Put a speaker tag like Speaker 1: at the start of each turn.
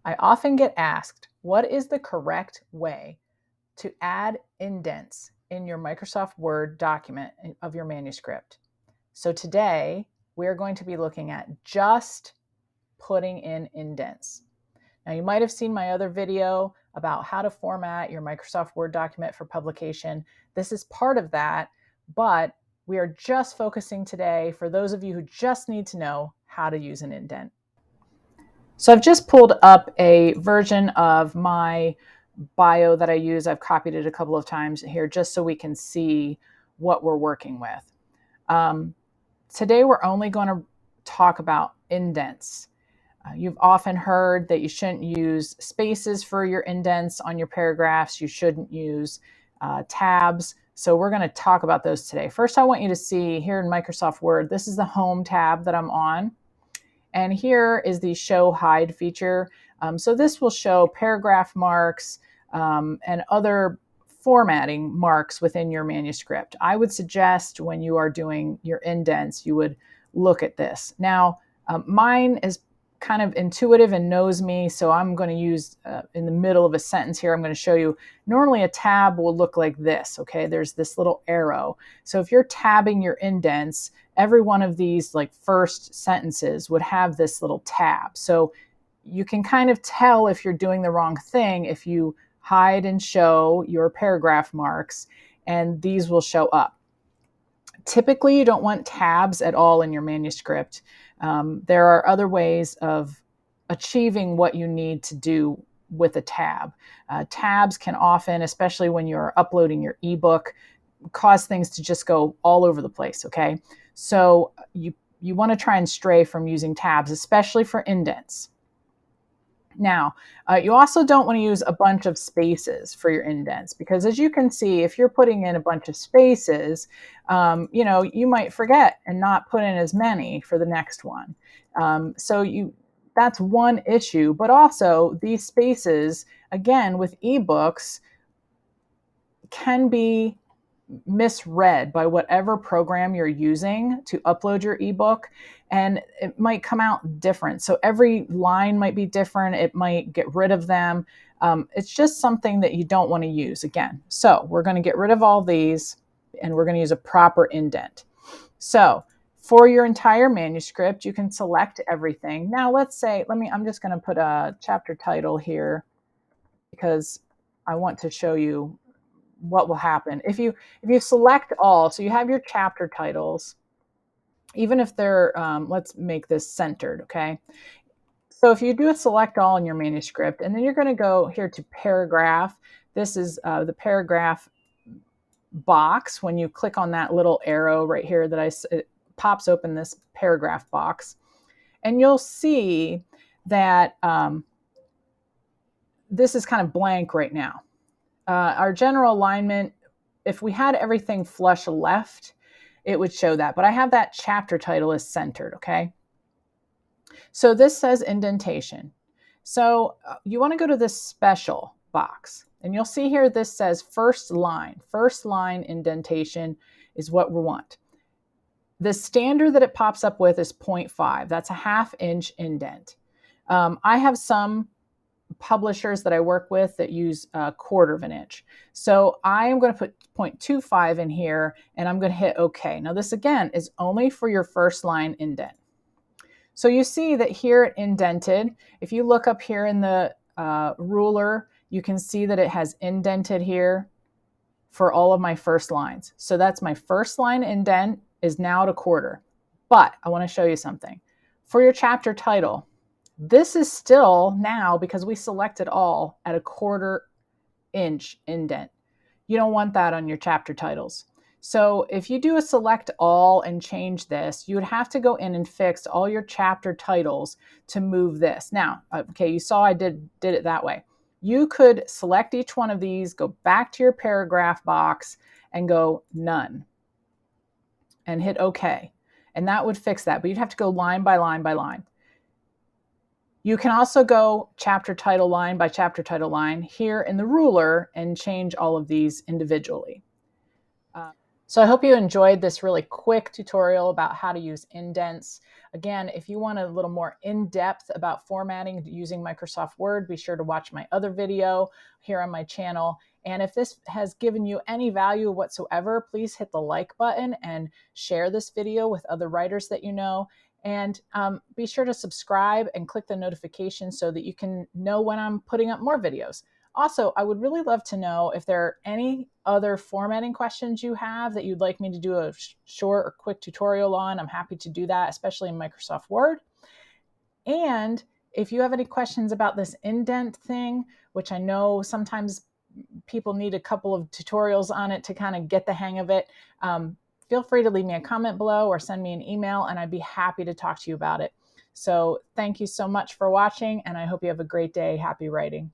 Speaker 1: I often get asked, what is the correct way to add indents in your Microsoft Word document of your manuscript? So today we are going to be looking at just putting in indents. Now you might have seen my other video about how to format your Microsoft Word document for publication. This is part of that, but we are just focusing today for those of you who just need to know how to use an indent. So I've just pulled up a version of my bio that I use. I've copied it a couple of times here just so we can see what we're working with. Today we're only going to talk about indents. You've often heard that you shouldn't use spaces for your indents on your paragraphs. You shouldn't use tabs. So we're going to talk about those today. First, I want you to see here in Microsoft Word, this is the Home tab that I'm on. And here is the Show Hide feature. So this will show paragraph marks and other formatting marks within your manuscript. I would suggest when you are doing your indents, you would look at this. Now, mine is kind of intuitive and knows me, so I'm going to use in the middle of a sentence here, I'm going to show you, normally a tab will look like this, okay? There's this little arrow. So if you're tabbing your indents, every one of these like first sentences would have this little tab. So you can kind of tell if you're doing the wrong thing if you hide and show your paragraph marks, and these will show up. Typically, you don't want tabs at all in your manuscript. There are other ways of achieving what you need to do with a tab. Tabs can often, especially when you're uploading your ebook, cause things to just go all over the place, okay? So you want to try and stray from using tabs, especially for indents. Now, you also don't want to use a bunch of spaces for your indents, because as you can see, if you're putting in a bunch of spaces, you might forget and not put in as many for the next one. That's one issue, but also these spaces, again, with ebooks, can be misread by whatever program you're using to upload your ebook, and it might come out different. So every line might be different. It might get rid of them. It's just something that you don't want to use again. So we're going to get rid of all these, and we're going to use a proper indent. So for your entire manuscript, you can select everything. Now let's say, I'm just going to put a chapter title here because I want to show you what will happen if you select all. So you have your chapter titles, even if they're let's make this centered, okay? So if you do a select all in your manuscript, and then you're going to go here to paragraph, this is the paragraph box. When you click on that little arrow right here, it pops open this paragraph box, and you'll see that this is kind of blank right now. Our general alignment, if we had everything flush left, it would show that. But I have that chapter title as centered, okay? So this says indentation. So you want to go to this special box. And you'll see here this says first line. First line indentation is what we want. The standard that it pops up with is 0.5. That's a 1/2 inch indent. I have some publishers that I work with that use 1/4 of an inch. So I am going to put 0.25 in here, and I'm going to hit OK. Now this again is only for your first line indent. So you see that here it indented. If you look up here in the ruler, you can see that it has indented here for all of my first lines. So that's my first line indent is now at 1/4. But I want to show you something. For your chapter title, this is still now, because we selected all, at a 1/4 inch indent. You don't want that on your chapter titles. So if you do a select all and change this, you would have to go in and fix all your chapter titles to move this. Now, okay, you saw I did it that way. You could select each one of these, go back to your paragraph box and go none and hit OK. And that would fix that, but you'd have to go line by line by line. You can also go chapter title line by chapter title line here in the ruler and change all of these individually. So I hope you enjoyed this really quick tutorial about how to use indents. Again, if you want a little more in-depth about formatting using Microsoft Word, be sure to watch my other video here on my channel. And if this has given you any value whatsoever, please hit the like button and share this video with other writers that you know. And be sure to subscribe and click the notification so that you can know when I'm putting up more videos. Also, I would really love to know if there are any other formatting questions you have that you'd like me to do a short or quick tutorial on. I'm happy to do that, especially in Microsoft Word. And if you have any questions about this indent thing, which I know sometimes people need a couple of tutorials on it to kind of get the hang of it, feel free to leave me a comment below or send me an email, and I'd be happy to talk to you about it. So thank you so much for watching, and I hope you have a great day. Happy writing.